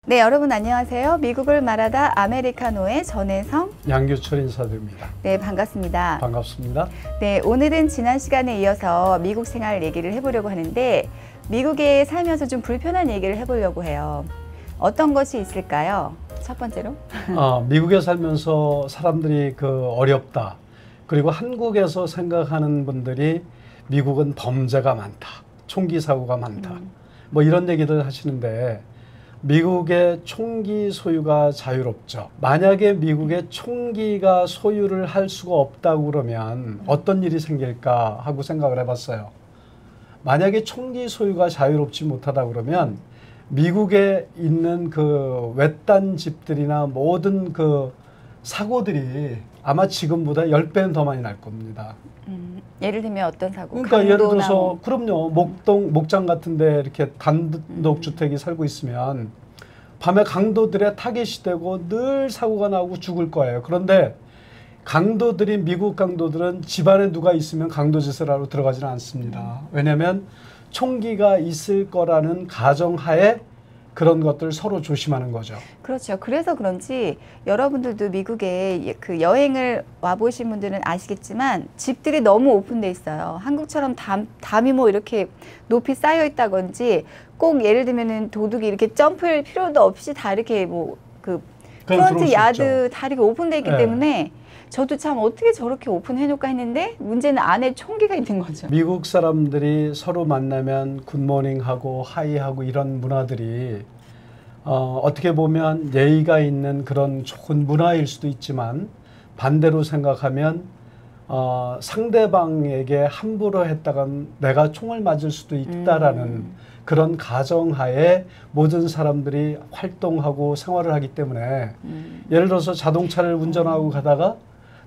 네, 여러분 안녕하세요. 미국을 말하다 아메리카노의 전혜성, 양규철 인사드립니다. 네, 반갑습니다. 반갑습니다. 네, 오늘은 지난 시간에 이어서 미국 생활 얘기를 해보려고 하는데 미국에 살면서 좀 불편한 얘기를 해보려고 해요. 어떤 것이 있을까요? 첫 번째로? 미국에 살면서 사람들이 어렵다. 그리고 한국에서 생각하는 분들이 미국은 범죄가 많다. 총기 사고가 많다. 뭐 이런 얘기들 하시는데 미국의 총기 소유가 자유롭죠. 만약에 미국에 총기가 소유를 할 수가 없다고 그러면 어떤 일이 생길까 하고 생각을 해봤어요. 만약에 총기 소유가 자유롭지 못하다 그러면 미국에 있는 외딴 집들이나 모든 사고들이 아마 지금보다 10배는 더 많이 날 겁니다. 예를 들면 어떤 사고? 그러니까 예를 들어서 그럼요. 목장 같은 데 이렇게 단독주택이 살고 있으면 밤에 강도들의 타겟이 되고 늘 사고가 나고 죽을 거예요. 그런데 미국 강도들은 집안에 누가 있으면 강도짓을 하러 들어가지는 않습니다. 왜냐하면 총기가 있을 거라는 가정하에 그런 것들 서로 조심하는 거죠. 그렇죠. 그래서 그런지 여러분들도 미국에 여행을 와보신 분들은 아시겠지만 집들이 너무 오픈돼 있어요. 한국처럼 담이 뭐 이렇게 높이 쌓여 있다든지 꼭 예를 들면은 도둑이 이렇게 점프할 필요도 없이 다 이렇게 프런트 야드 다 이렇게 오픈돼 있기 때문에 저도 참 어떻게 저렇게 오픈해 놓을까 했는데 문제는 안에 총기가 있는 거죠. 미국 사람들이 서로 만나면 굿모닝하고 하이하고 이런 문화들이 어떻게 보면 예의가 있는 그런 좋은 문화일 수도 있지만 반대로 생각하면 상대방에게 함부로 했다간 내가 총을 맞을 수도 있다라는 그런 가정하에 모든 사람들이 활동하고 생활을 하기 때문에 예를 들어서 자동차를 운전하고 가다가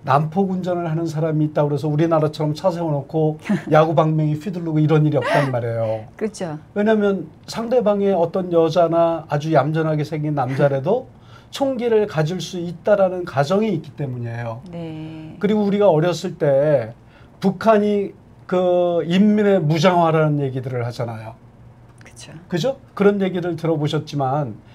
난폭 운전을 하는 사람이 있다고 그래서 우리나라처럼 차 세워놓고 야구 방망이 휘두르고 이런 일이 없단 말이에요. 그렇죠. 왜냐하면 상대방의 어떤 여자나 아주 얌전하게 생긴 남자라도 총기를 가질 수 있다라는 가정이 있기 때문이에요. 네. 그리고 우리가 어렸을 때 북한이 인민의 무장화라는 얘기들을 하잖아요. 그렇죠. 그죠? 그런 얘기를 들어보셨지만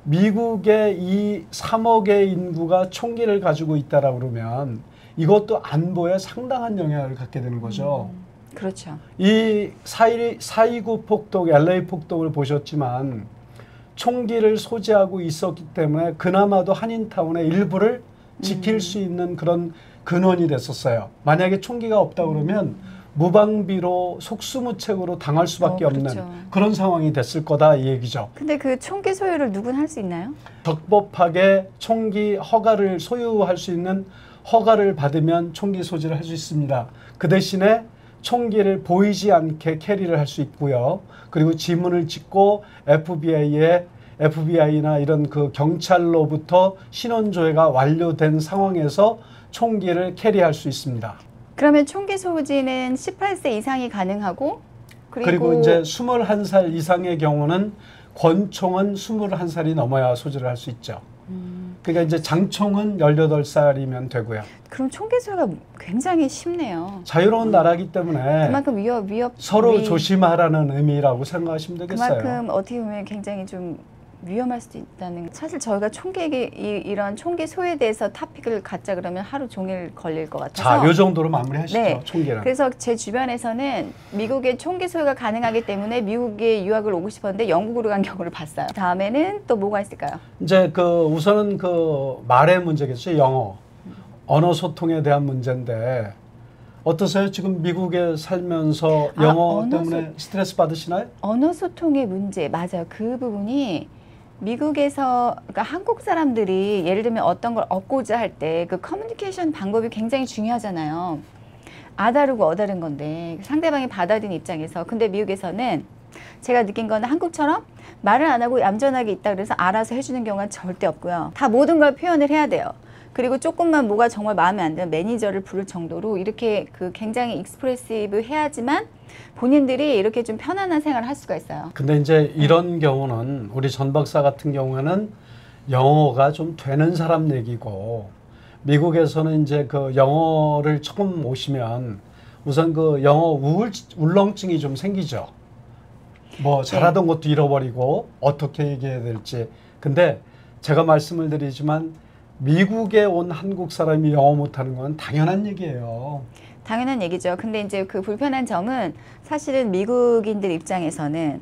미국의 이 3억의 인구가 총기를 가지고 있다라고 그러면 이것도 안보에 상당한 영향을 갖게 되는 거죠. 그렇죠. 이 4.29 폭동, LA 폭동을 보셨지만 총기를 소지하고 있었기 때문에 그나마도 한인타운의 일부를 지킬 수 있는 그런 근원이 됐었어요. 만약에 총기가 없다 그러면 무방비로 속수무책으로 당할 수밖에 없는 그런 상황이 됐을 거다 이 얘기죠. 근데 그 총기 소유를 누군 할 수 있나요? 적법하게 총기 허가를 소유할 수 있는 허가를 받으면 총기 소지를 할 수 있습니다. 그 대신에 총기를 보이지 않게 캐리를 할 수 있고요. 그리고 지문을 찍고 FBI나 이런 경찰로부터 신원조회가 완료된 상황에서 총기를 캐리할 수 있습니다. 그러면 총기 소지는 18세 이상이 가능하고 그리고 이제 21살 이상의 경우는 권총은 21살이 넘어야 소지를 할 수 있죠. 그러니까 이제 장총은 18살이면 되고요. 그럼 총기 소유가 굉장히 쉽네요. 자유로운 나라이기 때문에 그만큼 서로 조심하라는 의미라고 생각하시면 되겠어요. 그만큼 어떻게 보면 굉장히 좀 위험할 수도 있다는. 사실 저희가 이런 총기 소유에 대해서 토픽을 갖자 그러면 하루 종일 걸릴 것 같아서. 자, 요 정도로 마무리하시죠. 네. 총기는. 그래서 제 주변에서는 미국에 총기 소유가 가능하기 때문에 미국에 유학을 오고 싶었는데 영국으로 간 경우를 봤어요. 다음에는 또 뭐가 있을까요? 이제 우선은 말의 문제겠죠. 영어. 언어 소통에 대한 문제인데 어떠세요? 지금 미국에 살면서 영어 때문에 스트레스 받으시나요? 언어 소통의 문제, 맞아요. 그 부분이 미국에서, 그러니까 한국 사람들이 예를 들면 어떤 걸 얻고자 할 때 커뮤니케이션 방법이 굉장히 중요하잖아요. 아다르고 어다른 건데 상대방이 받아들인 입장에서. 근데 미국에서는 제가 느낀 건 한국처럼 말을 안 하고 얌전하게 있다 그래서 알아서 해주는 경우가 절대 없고요. 다 모든 걸 표현을 해야 돼요. 그리고 조금만 뭐가 정말 마음에 안 들면 매니저를 부를 정도로 이렇게 굉장히 익스프레시브 해야지만 본인들이 이렇게 좀 편안한 생활을 할 수가 있어요. 근데 이제 이런 경우는 우리 전 박사 같은 경우에는 영어가 좀 되는 사람 얘기고 미국에서는 이제 영어를 처음 오시면 우선 영어 울렁증이 좀 생기죠. 뭐 잘하던 것도 잃어버리고 어떻게 얘기해야 될지 근데 제가 말씀을 드리지만 미국에 온 한국 사람이 영어 못하는 건 당연한 얘기예요. 당연한 얘기죠. 근데 이제 그 불편한 점은 사실은 미국인들 입장에서는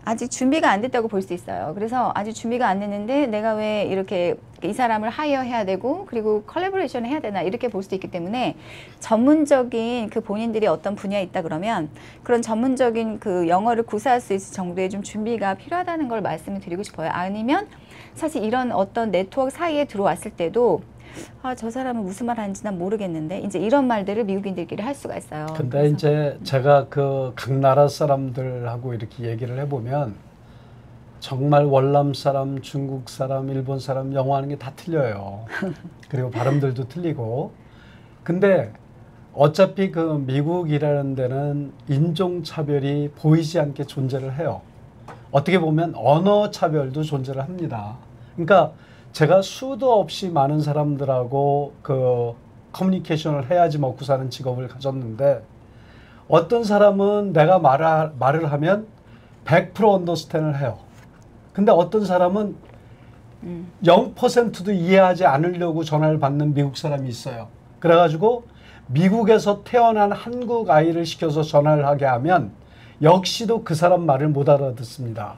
아직 준비가 안 됐다고 볼 수 있어요. 그래서 아직 준비가 안 됐는데 내가 왜 이렇게 이 사람을 하이어해야 되고 그리고 컬래버레이션을 해야 되나 이렇게 볼 수도 있기 때문에 전문적인 그 본인들이 어떤 분야에 있다 그러면 그런 전문적인 그 영어를 구사할 수 있을 정도의 좀 준비가 필요하다는 걸 말씀을 드리고 싶어요. 아니면 사실 이런 어떤 네트워크 사이에 들어왔을 때도 아, 저 사람은 무슨 말 하는지 난 모르겠는데 이제 이런 말들을 미국인들끼리 할 수가 있어요. 근데 그래서. 이제 제가 그 각 나라 사람들하고 이렇게 얘기를 해보면 정말 월남 사람, 중국 사람, 일본 사람 영어하는 게 다 틀려요. 그리고 발음들도 틀리고. 근데 어차피 그 미국이라는 데는 인종차별이 보이지 않게 존재를 해요. 어떻게 보면 언어 차별도 존재를 합니다. 그러니까 제가 수도 없이 많은 사람들하고 그 커뮤니케이션을 해야지 먹고 사는 직업을 가졌는데 어떤 사람은 내가 말을 하면 100% 언더스탠을 해요. 근데 어떤 사람은 0%도 이해하지 않으려고 전화를 받는 미국 사람이 있어요. 그래가지고 미국에서 태어난 한국 아이를 시켜서 전화를 하게 하면 역시도 그 사람 말을 못 알아듣습니다.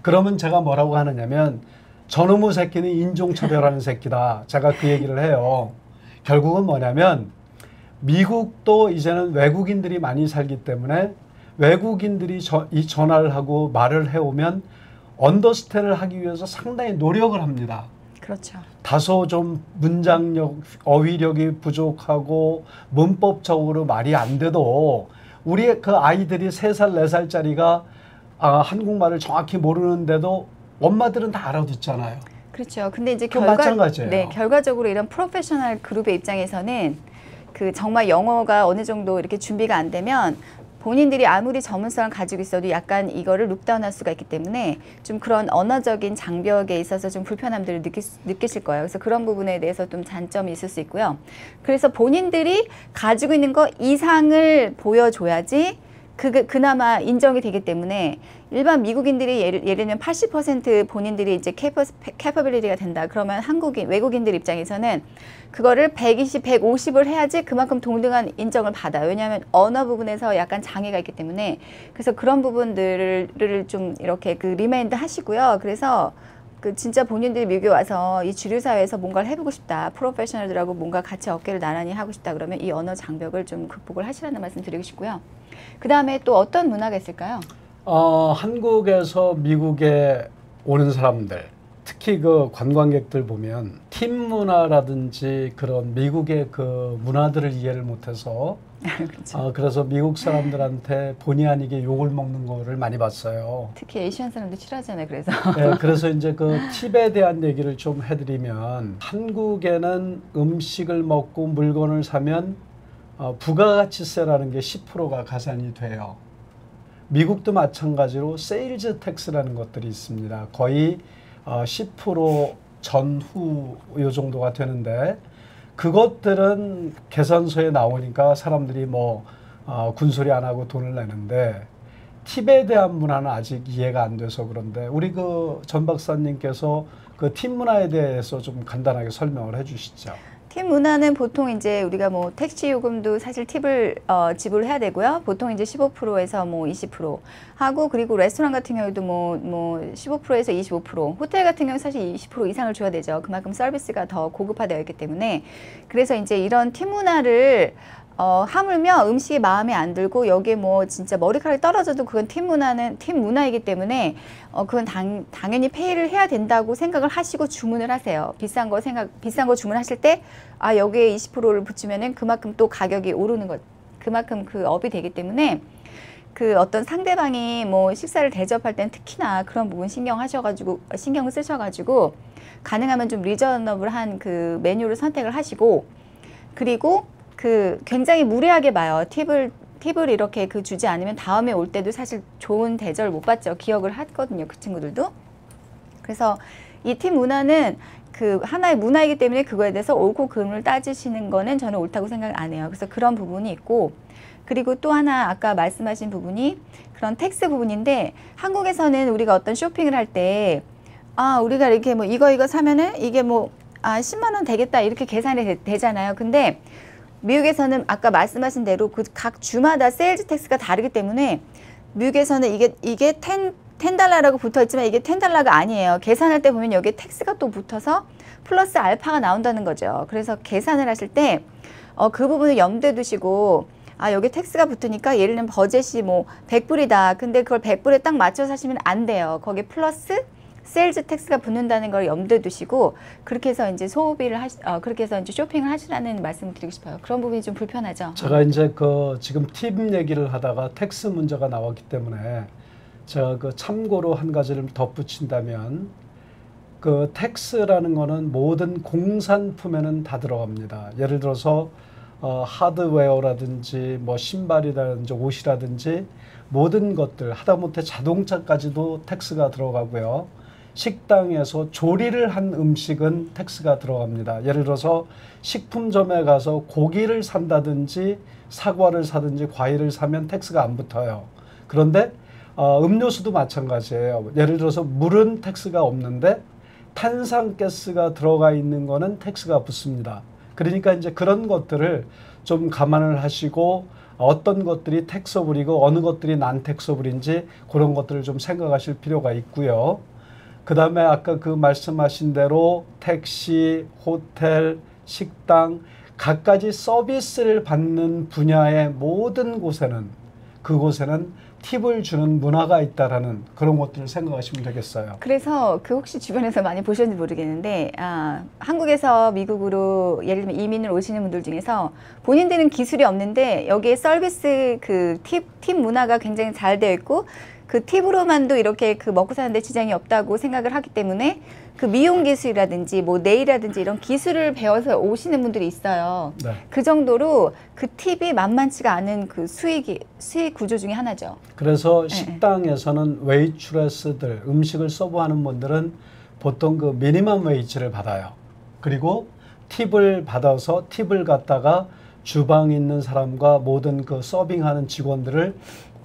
그러면 제가 뭐라고 하느냐면 저놈의 새끼는 인종차별하는 새끼다. 제가 그 얘기를 해요. 결국은 뭐냐면 미국도 이제는 외국인들이 많이 살기 때문에 외국인들이 이 전화를 하고 말을 해오면 언더스탠을 하기 위해서 상당히 노력을 합니다. 그렇죠. 다소 좀 문장력, 어휘력이 부족하고 문법적으로 말이 안 돼도 우리 그 아이들이 3살, 4살짜리가 한국말을 정확히 모르는데도 엄마들은 다 알아듣잖아요. 그렇죠. 근데 이제 마찬가지예요. 네, 결과적으로 이런 프로페셔널 그룹의 입장에서는 그 정말 영어가 어느 정도 이렇게 준비가 안 되면 본인들이 아무리 전문성을 가지고 있어도 약간 이거를 룩다운할 수가 있기 때문에 좀 그런 언어적인 장벽에 있어서 좀 불편함들을 느끼실 거예요. 그래서 그런 부분에 대해서 좀 잔점이 있을 수 있고요. 그래서 본인들이 가지고 있는 거 이상을 보여줘야지 그나마 인정이 되기 때문에 일반 미국인들이 예를 들면 80% 본인들이 이제 캐퍼빌리티가 된다. 그러면 외국인들 입장에서는 그거를 120, 150을 해야지 그만큼 동등한 인정을 받아요. 왜냐하면 언어 부분에서 약간 장애가 있기 때문에 그래서 그런 부분들을 좀 이렇게 그 리마인드 하시고요. 그래서 그 진짜 본인들이 미국에 와서 이 주류 사회에서 뭔가를 해보고 싶다. 프로페셔널들하고 뭔가 같이 어깨를 나란히 하고 싶다. 그러면 이 언어 장벽을 좀 극복을 하시라는 말씀 드리고 싶고요. 그 다음에 또 어떤 문화가 있을까요? 한국에서 미국에 오는 사람들, 특히 그 관광객들 보면 팀 문화라든지 그런 미국의 그 문화들을 이해를 못해서 그렇죠. 그래서 미국 사람들한테 본의 아니게 욕을 먹는 거를 많이 봤어요. 특히 에이시안 사람들 싫어하잖아요. 그래서. 네, 그래서 이제 그 팁에 대한 얘기를 좀 해드리면 한국에는 음식을 먹고 물건을 사면 부가가치세라는 게 10%가 가산이 돼요. 미국도 마찬가지로 세일즈 텍스라는 것들이 있습니다. 거의 10% 전후 요 정도가 되는데 그것들은 계산서에 나오니까 사람들이 뭐 군소리 안 하고 돈을 내는데 팁에 대한 문화는 아직 이해가 안 돼서 그런데 우리 그 전 박사님께서 그 팁 문화에 대해서 좀 간단하게 설명을 해 주시죠. 팁 문화는 보통 이제 우리가 뭐 택시 요금도 사실 팁을 지불해야 되고요. 보통 이제 15%에서 뭐 20% 하고 그리고 레스토랑 같은 경우도 뭐 15%에서 25%, 호텔 같은 경우 사실 20% 이상을 줘야 되죠. 그만큼 서비스가 더 고급화되어 있기 때문에 그래서 이제 이런 팁 문화를 하물며 음식이 마음에 안 들고 여기에 뭐 진짜 머리카락이 떨어져도 그건 팁 문화이기 때문에 그건 당연히 페이를 해야 된다고 생각을 하시고 주문을 하세요. 비싼 거 주문하실 때 여기에 20%를 붙이면은 그만큼 또 가격이 오르는 것, 그만큼 그 업이 되기 때문에 그 어떤 상대방이 뭐 식사를 대접할 땐 특히나 그런 부분 신경을 쓰셔가지고 가능하면 좀 리저너블한 그 메뉴를 선택을 하시고 그리고 그 굉장히 무례하게 봐요. 팁을 이렇게 그 주지 않으면 다음에 올 때도 사실 좋은 대접을 못 받죠. 기억을 하거든요. 그 친구들도. 그래서 이 팁 문화는 그 하나의 문화이기 때문에 그거에 대해서 옳고 그름을 따지시는 거는 저는 옳다고 생각 안 해요. 그래서 그런 부분이 있고 그리고 또 하나 아까 말씀하신 부분이 그런 텍스 부분인데 한국에서는 우리가 어떤 쇼핑을 할 때 우리가 이렇게 뭐 이거 사면은 이게 뭐 10만 원 되겠다 이렇게 계산이 되잖아요. 근데 미국에서는 아까 말씀하신 대로 그 각 주마다 세일즈 텍스가 다르기 때문에 미국에서는 이게 10달러라고 붙어 있지만 이게 10달러가 아니에요. 계산할 때 보면 여기에 텍스가 또 붙어서 플러스 알파가 나온다는 거죠. 그래서 계산을 하실 때 그 부분을 염두에 두시고 여기 텍스가 붙으니까 예를 들면 버젯이 뭐 100불이다. 근데 그걸 100불에 딱 맞춰서 하시면 안 돼요. 거기에 플러스 세일즈 텍스가 붙는다는 걸 염두에 두시고 그렇게 해서 이제 소비를 그렇게 해서 이제 쇼핑을 하시라는 말씀을 드리고 싶어요. 그런 부분이 좀 불편하죠. 제가 이제 지금 팁 얘기를 하다가 텍스 문제가 나왔기 때문에 제가 참고로 한 가지를 덧붙인다면 텍스라는 거는 모든 공산품에는 다 들어갑니다. 예를 들어서 하드웨어라든지 뭐 신발이라든지 옷이라든지 모든 것들 하다못해 자동차까지도 텍스가 들어가고요. 식당에서 조리를 한 음식은 텍스가 들어갑니다. 예를 들어서 식품점에 가서 고기를 산다든지 사과를 사든지 과일을 사면 텍스가 안 붙어요. 그런데 음료수도 마찬가지예요. 예를 들어서 물은 텍스가 없는데 탄산가스가 들어가 있는 거는 텍스가 붙습니다. 그러니까 이제 그런 것들을 좀 감안을 하시고 어떤 것들이 텍서블이고 어느 것들이 난 텍서블인지 그런 것들을 좀 생각하실 필요가 있고요. 그 다음에 아까 말씀하신 대로 택시, 호텔, 식당 갖가지 서비스를 받는 분야의 모든 곳에는 그곳에는 팁을 주는 문화가 있다라는 그런 것들을 생각하시면 되겠어요. 그래서 혹시 주변에서 많이 보셨는지 모르겠는데 한국에서 미국으로 예를 들면 이민을 오시는 분들 중에서 본인들은 기술이 없는데 여기에 서비스 팁 문화가 굉장히 잘 되어 있고 그 팁으로만도 이렇게 먹고 사는데 지장이 없다고 생각을 하기 때문에 미용 기술이라든지 뭐 네일이라든지 이런 기술을 배워서 오시는 분들이 있어요. 네. 그 정도로 팁이 만만치가 않은 수익 구조 중에 하나죠. 그래서 식당에서는 웨이트레스들 음식을 서브하는 분들은 보통 미니멈 웨이지를 받아요. 그리고 팁을 받아서 팁을 갖다가 주방에 있는 사람과 모든 서빙하는 직원들을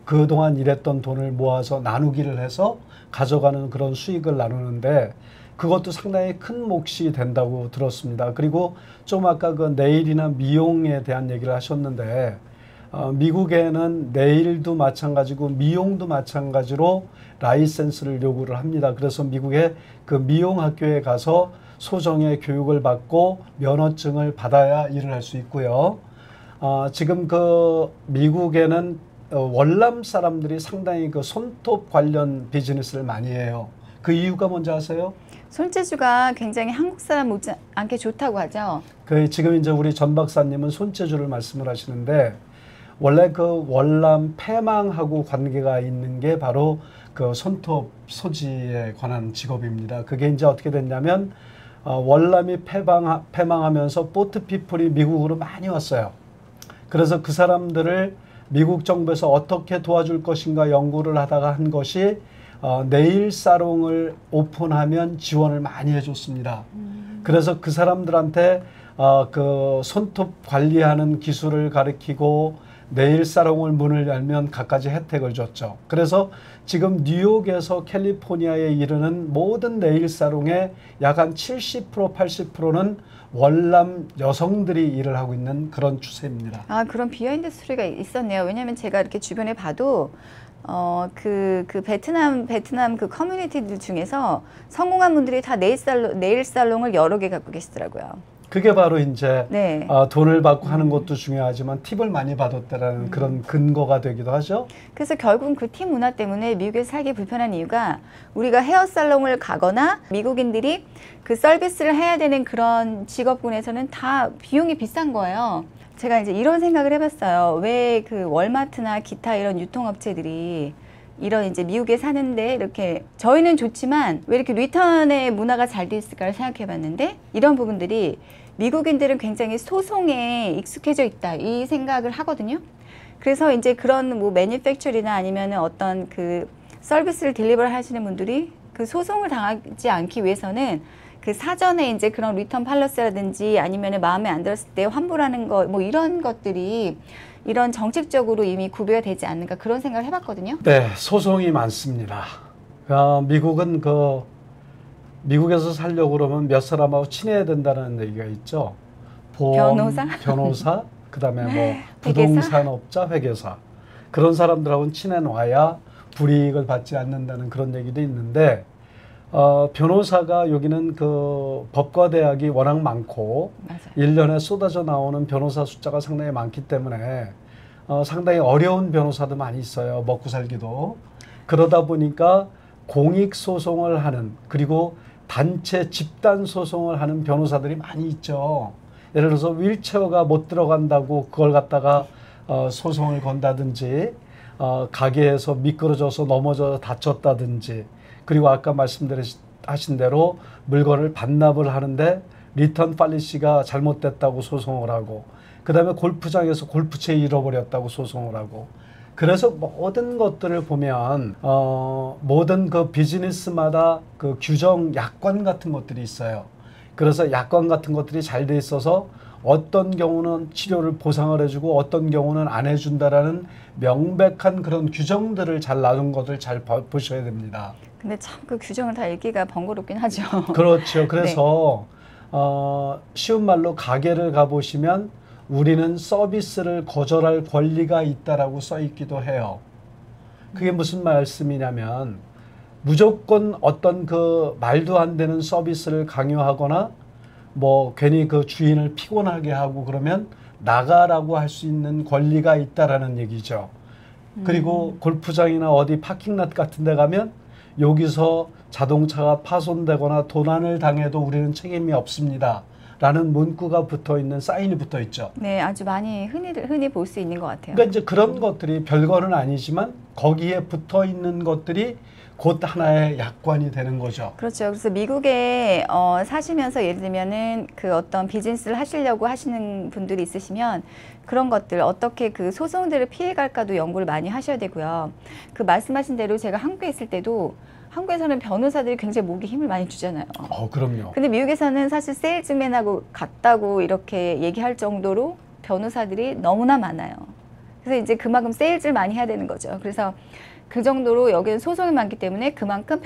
그동안 일했던 돈을 모아서 나누기를 해서 가져가는 그런 수익을 나누는데 그것도 상당히 큰 몫이 된다고 들었습니다. 그리고 좀 아까 네일이나 미용에 대한 얘기를 하셨는데 미국에는 네일도 마찬가지고 미용도 마찬가지로 라이센스를 요구를 합니다. 그래서 미국의 미용 학교에 가서 소정의 교육을 받고 면허증을 받아야 일을 할 수 있고요. 지금 미국에는 월남 사람들이 상당히 손톱 관련 비즈니스를 많이 해요. 그 이유가 뭔지 아세요? 손재주가 굉장히 한국 사람 못지않게 좋다고 하죠. 지금 이제 우리 전 박사님은 손재주를 말씀을 하시는데 원래 월남 폐망하고 관계가 있는 게 바로 손톱 소지에 관한 직업입니다. 그게 이제 어떻게 됐냐면 월남이 폐망하면서 보트피플이 미국으로 많이 왔어요. 그래서 그 사람들을 미국 정부에서 어떻게 도와줄 것인가 연구를 하다가 한 것이 네일 사롱을 오픈하면 지원을 많이 해줬습니다. 그래서 그 사람들한테 손톱 관리하는 기술을 가르치고 네일 사롱을 문을 열면 갖가지 혜택을 줬죠. 그래서 지금 뉴욕에서 캘리포니아에 이르는 모든 네일 사롱의 약 한 70% 80%는 월남 여성들이 일을 하고 있는 그런 추세입니다. 그런 비하인드 스토리가 있었네요. 왜냐하면 제가 이렇게 주변에 봐도 베트남 커뮤니티들 중에서 성공한 분들이 다 네일 살롱을 여러 개 갖고 계시더라고요. 그게 바로 이제 네. 돈을 받고 하는 것도 중요하지만 팁을 많이 받았다라는 그런 근거가 되기도 하죠. 그래서 결국은 팁 문화 때문에 미국에서 살기 불편한 이유가 우리가 헤어살롱을 가거나 미국인들이 서비스를 해야 되는 그런 직업군에서는 다 비용이 비싼 거예요. 제가 이제 이런 생각을 해봤어요. 왜 월마트나 기타 이런 유통업체들이 이런 이제 미국에 사는데 이렇게 저희는 좋지만 왜 이렇게 리턴의 문화가 잘 돼 있을까를 생각해 봤는데 이런 부분들이 미국인들은 굉장히 소송에 익숙해져 있다 이 생각을 하거든요. 그래서 이제 그런 매니팩처리나 아니면은 어떤 서비스를 딜리버리 하시는 분들이 소송을 당하지 않기 위해서는 사전에 이제 그런 리턴 팔러스라든지 아니면은 마음에 안 들었을 때 환불하는 거 이런 것들이 이런 정책적으로 이미 구비가 되지 않는가 그런 생각을 해봤거든요. 네, 소송이 많습니다. 미국은 미국에서 살려고 그러면 몇 사람하고 친해야 된다는 얘기가 있죠. 보험, 변호사, 그다음에 뭐 회계사? 부동산업자, 회계사 그런 사람들하고는 친해 놔야 불이익을 받지 않는다는 그런 얘기도 있는데 변호사가 여기는 그 법과대학이 워낙 많고 맞아요. 1년에 쏟아져 나오는 변호사 숫자가 상당히 많기 때문에 상당히 어려운 변호사도 많이 있어요. 먹고 살기도. 그러다 보니까 공익소송을 하는 그리고 단체 집단 소송을 하는 변호사들이 많이 있죠. 예를 들어서 휠체어가 못 들어간다고 그걸 갖다가 소송을 건다든지 가게에서 미끄러져서 넘어져 다쳤다든지 그리고 아까 말씀하신 대로 물건을 반납을 하는데 리턴 팔리시가 잘못됐다고 소송을 하고 그다음에 골프장에서 골프채 잃어버렸다고 소송을 하고 그래서 모든 것들을 보면 모든 그 비즈니스마다 그 규정 약관 같은 것들이 있어요. 그래서 약관 같은 것들이 잘 돼 있어서 어떤 경우는 치료를 보상을 해주고 어떤 경우는 안 해준다라는 명백한 그런 규정들을 잘 놔둔 것을 잘 보셔야 됩니다. 근데 참 그 규정을 다 읽기가 번거롭긴 하죠. 그렇죠. 그래서 쉬운 말로 가게를 가보시면 우리는 서비스를 거절할 권리가 있다라고 써 있기도 해요. 그게 무슨 말씀이냐면 무조건 어떤 그 말도 안 되는 서비스를 강요하거나 뭐 괜히 그 주인을 피곤하게 하고 그러면 나가라고 할 수 있는 권리가 있다라는 얘기죠. 그리고 골프장이나 어디 파킹랏 같은 데 가면 여기서 자동차가 파손되거나 도난을 당해도 우리는 책임이 없습니다. 라는 문구가 붙어 있는 사인이 붙어 있죠. 네, 아주 많이 흔히 볼 수 있는 것 같아요. 그러니까 이제 그런 것들이 별거는 아니지만 거기에 붙어 있는 것들이 곧 하나의 약관이 되는 거죠. 그렇죠. 그래서 미국에 사시면서 예를 들면은 그 어떤 비즈니스를 하시려고 하시는 분들이 있으시면 그런 것들 어떻게 그 소송들을 피해갈까도 연구를 많이 하셔야 되고요. 그 말씀하신 대로 제가 한국에 있을 때도 한국에서는 변호사들이 굉장히 목에 힘을 많이 주잖아요. 그럼요. 근데 미국에서는 사실 세일즈맨하고 같다고 이렇게 얘기할 정도로 변호사들이 너무나 많아요. 그래서 이제 그만큼 세일즈를 많이 해야 되는 거죠. 그래서 그 정도로 여기는 소송이 많기 때문에 그만큼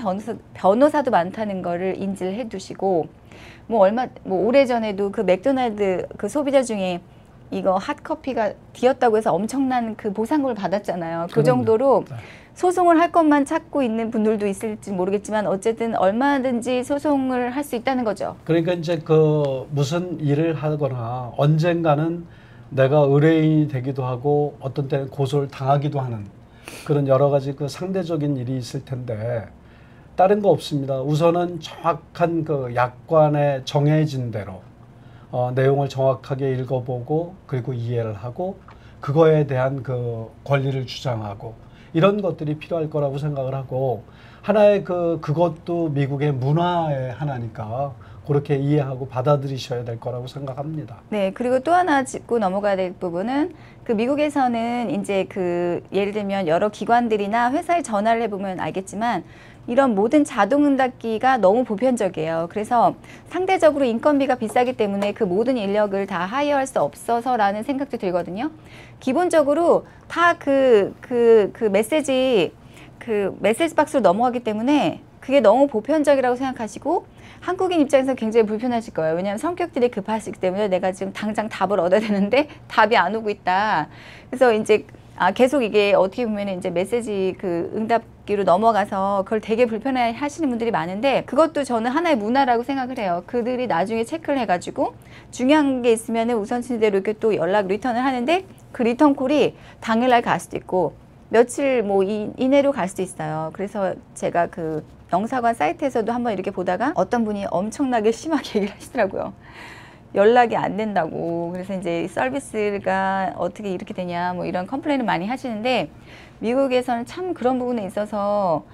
변호사도 많다는 거를 인지를 해 두시고 뭐 오래전에도 그 맥도날드 그 소비자 중에 이거 핫커피가 뒤었다고 해서 엄청난 그 보상금을 받았잖아요. 그 정도로 소송을 할 것만 찾고 있는 분들도 있을지 모르겠지만 어쨌든 얼마든지 소송을 할 수 있다는 거죠. 그러니까 이제 그 무슨 일을 하거나 언젠가는 내가 의뢰인이 되기도 하고 어떤 때는 고소를 당하기도 하는 그런 여러 가지 그 상대적인 일이 있을 텐데 다른 거 없습니다. 우선은 정확한 그 약관에 정해진 대로 내용을 정확하게 읽어보고 그리고 이해를 하고 그거에 대한 그 권리를 주장하고 이런 것들이 필요할 거라고 생각을 하고 하나의 그것도 미국의 문화의 하나니까 그렇게 이해하고 받아들이셔야 될 거라고 생각합니다. 네, 그리고 또 하나 짚고 넘어가야 될 부분은 그 미국에서는 이제 그 예를 들면 여러 기관들이나 회사에 전화를 해보면 알겠지만 이런 모든 자동응답기가 너무 보편적이에요. 그래서 상대적으로 인건비가 비싸기 때문에 그 모든 인력을 다 하이어할 수 없어서라는 생각도 들거든요. 기본적으로 다 그 메시지 박스로 넘어가기 때문에 그게 너무 보편적이라고 생각하시고 한국인 입장에서 굉장히 불편하실 거예요. 왜냐하면 성격들이 급하시기 때문에 내가 지금 당장 답을 얻어야 되는데 답이 안 오고 있다. 그래서 이제 계속 이게 어떻게 보면 이제 메시지 그 응답기로 넘어가서 그걸 되게 불편해 하시는 분들이 많은데 그것도 저는 하나의 문화라고 생각을 해요. 그들이 나중에 체크를 해가지고 중요한 게 있으면은 우선순위대로 이렇게 또 리턴을 하는데 그 리턴 콜이 당일날 갈 수도 있고 며칠 뭐 이내로 갈 수도 있어요. 그래서 제가 그 영사관 사이트에서도 한번 이렇게 보다가 어떤 분이 엄청나게 심하게 얘기를 하시더라고요. 연락이 안 된다고. 그래서 이제 서비스가 어떻게 이렇게 되냐 뭐 이런 컴플레인을 많이 하시는데 미국에서는 참 그런 부분에 있어서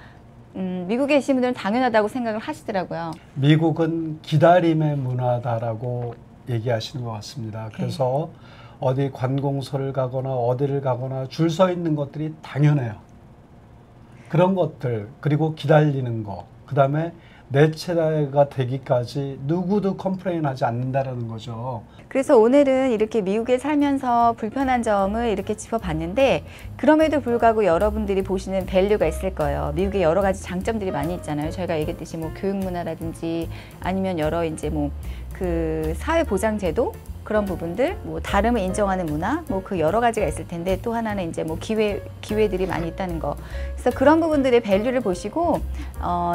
미국에 계신 분들은 당연하다고 생각을 하시더라고요. 미국은 기다림의 문화다라고 얘기하시는 것 같습니다. 그래서 어디 관공서를 가거나 어디를 가거나 줄 서 있는 것들이 당연해요. 그런 것들 그리고 기다리는 거 그다음에 내 차례가 되기까지 누구도 컴플레인하지 않는다라는 거죠. 그래서 오늘은 이렇게 미국에 살면서 불편한 점을 이렇게 짚어봤는데 그럼에도 불구하고 여러분들이 보시는 밸류가 있을 거예요. 미국에 여러 가지 장점들이 많이 있잖아요. 저희가 얘기했듯이 뭐 교육 문화라든지 아니면 여러 이제 뭐 그 사회 보장 제도 그런 부분들, 뭐 다름을 인정하는 문화, 뭐 그 여러 가지가 있을 텐데 또 하나는 이제 뭐 기회들이 많이 있다는 거. 그래서 그런 부분들의 밸류를 보시고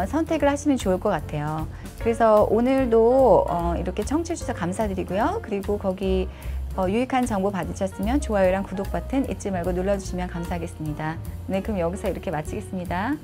선택을 하시면 좋을 것 같아요. 그래서 오늘도 이렇게 청취해 주셔서 감사드리고요. 그리고 거기 유익한 정보 받으셨으면 좋아요랑 구독 버튼 잊지 말고 눌러주시면 감사하겠습니다. 네, 그럼 여기서 이렇게 마치겠습니다.